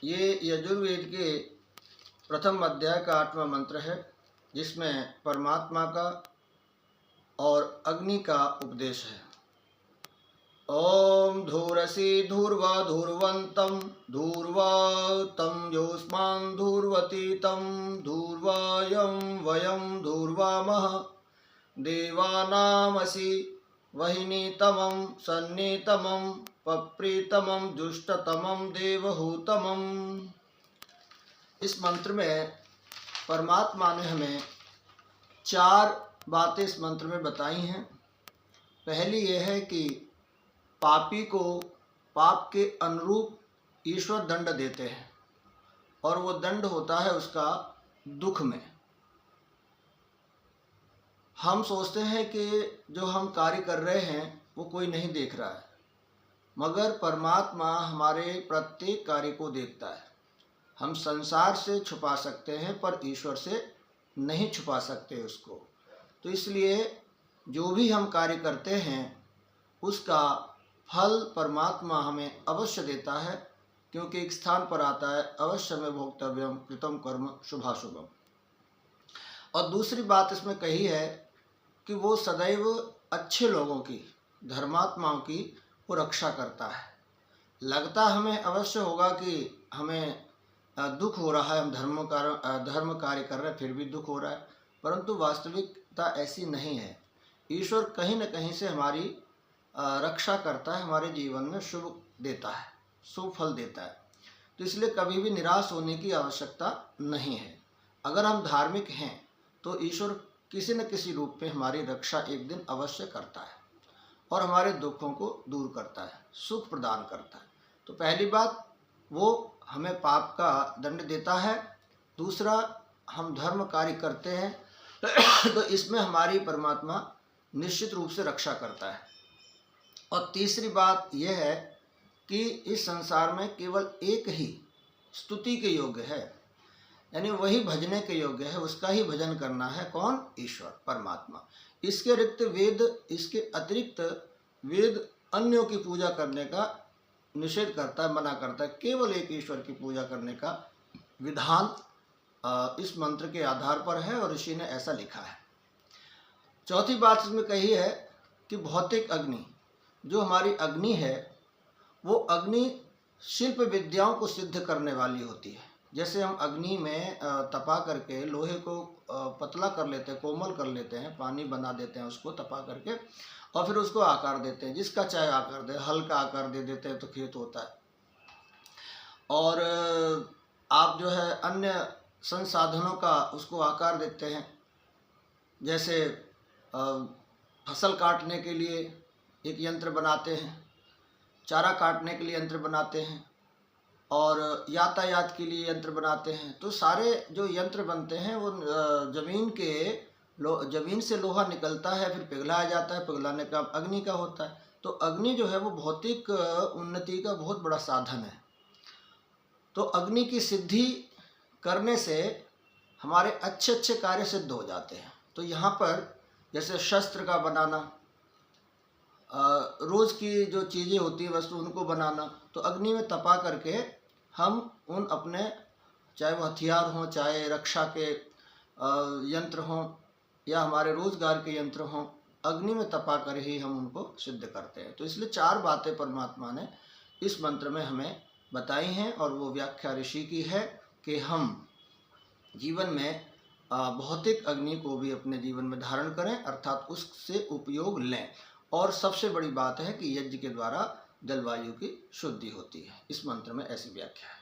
ये यजुर्वेद के प्रथम अध्याय का 8वां मंत्र है, जिसमें परमात्मा का और अग्नि का उपदेश है। ओम धूरसी धूर्वा धूर्वंतम धूर्वा तम योस्मान धूर्वती तम धूर्वायम वयम धूर्वामः देवानामसि वहिनीतमं सन्नीतमं पप्रीतमं दुष्टतमं देवहूतमं। इस मंत्र में परमात्मा ने हमें 4 बातें इस मंत्र में बताई हैं। पहली यह है कि पापी को पाप के अनुरूप ईश्वर दंड देते हैं, और वो दंड होता है उसका दुख में। हम सोचते हैं कि जो हम कार्य कर रहे हैं वो कोई नहीं देख रहा है, मगर परमात्मा हमारे प्रत्येक कार्य को देखता है। हम संसार से छुपा सकते हैं पर ईश्वर से नहीं छुपा सकते उसको। तो इसलिए जो भी हम कार्य करते हैं उसका फल परमात्मा हमें अवश्य देता है, क्योंकि एक स्थान पर आता है अवश्य में भोक्तव्यम कृतम कर्म शुभाशुभम। और दूसरी बात इसमें कही है कि वो सदैव अच्छे लोगों की, धर्मात्माओं की वो रक्षा करता है। लगता हमें अवश्य होगा कि हमें दुख हो रहा है, हम धर्म कार्य कर रहे हैं फिर भी दुख हो रहा है, परंतु वास्तविकता ऐसी नहीं है। ईश्वर कहीं न कहीं से हमारी रक्षा करता है, हमारे जीवन में शुभ देता है, शुभ फल देता है। तो इसलिए कभी भी निराश होने की आवश्यकता नहीं है। अगर हम धार्मिक हैं तो ईश्वर किसी न किसी रूप में हमारी रक्षा एक दिन अवश्य करता है और हमारे दुखों को दूर करता है, सुख प्रदान करता है। तो पहली बात, वो हमें पाप का दंड देता है। दूसरा, हम धर्म कार्य करते हैं तो इसमें हमारी परमात्मा निश्चित रूप से रक्षा करता है। और तीसरी बात यह है कि इस संसार में केवल एक ही स्तुति के योग्य है, यानी वही भजने के योग्य है, उसका ही भजन करना है। कौन? ईश्वर, परमात्मा। इसके अतिरिक्त वेद अन्यों की पूजा करने का निषेध करता है, मना करता है। केवल एक ईश्वर की पूजा करने का विधान इस मंत्र के आधार पर है और ऋषि ने ऐसा लिखा है। चौथी बात इसमें कही है कि भौतिक अग्नि, जो हमारी अग्नि है, वो अग्नि शिल्प विद्याओं को सिद्ध करने वाली होती है। जैसे हम अग्नि में तपा करके लोहे को पतला कर लेते हैं, कोमल कर लेते हैं, पानी बना देते हैं उसको तपा करके, और फिर उसको आकार देते हैं, जिसका चाहे आकार दे, हल्का आकार दे देते हैं तो खेत होता है। और आप जो है अन्य संसाधनों का उसको आकार देते हैं, जैसे फसल काटने के लिए एक यंत्र बनाते हैं, चारा काटने के लिए यंत्र बनाते हैं, और यातायात के लिए यंत्र बनाते हैं। तो सारे जो यंत्र बनते हैं वो जमीन से लोहा निकलता है, फिर पिघलाया जाता है, पिघलाने का अग्नि का होता है। तो अग्नि जो है वो भौतिक उन्नति का बहुत बड़ा साधन है। तो अग्नि की सिद्धि करने से हमारे अच्छे अच्छे कार्य सिद्ध हो जाते हैं। तो यहाँ पर जैसे शस्त्र का बनाना, रोज़ की जो चीज़ें होती है वस्तु उनको बनाना, तो अग्नि में तपा करके हम उन अपने, चाहे वो हथियार हों, चाहे रक्षा के यंत्र हों, या हमारे रोजगार के यंत्र हों, अग्नि में तपा कर ही हम उनको सिद्ध करते हैं। तो इसलिए 4 बातें परमात्मा ने इस मंत्र में हमें बताई हैं, और वो व्याख्या ऋषि की है कि हम जीवन में भौतिक अग्नि को भी अपने जीवन में धारण करें, अर्थात उससे उपयोग लें। और सबसे बड़ी बात है कि यज्ञ के द्वारा जलवायु की शुद्धि होती है। इस मंत्र में ऐसी व्याख्या है।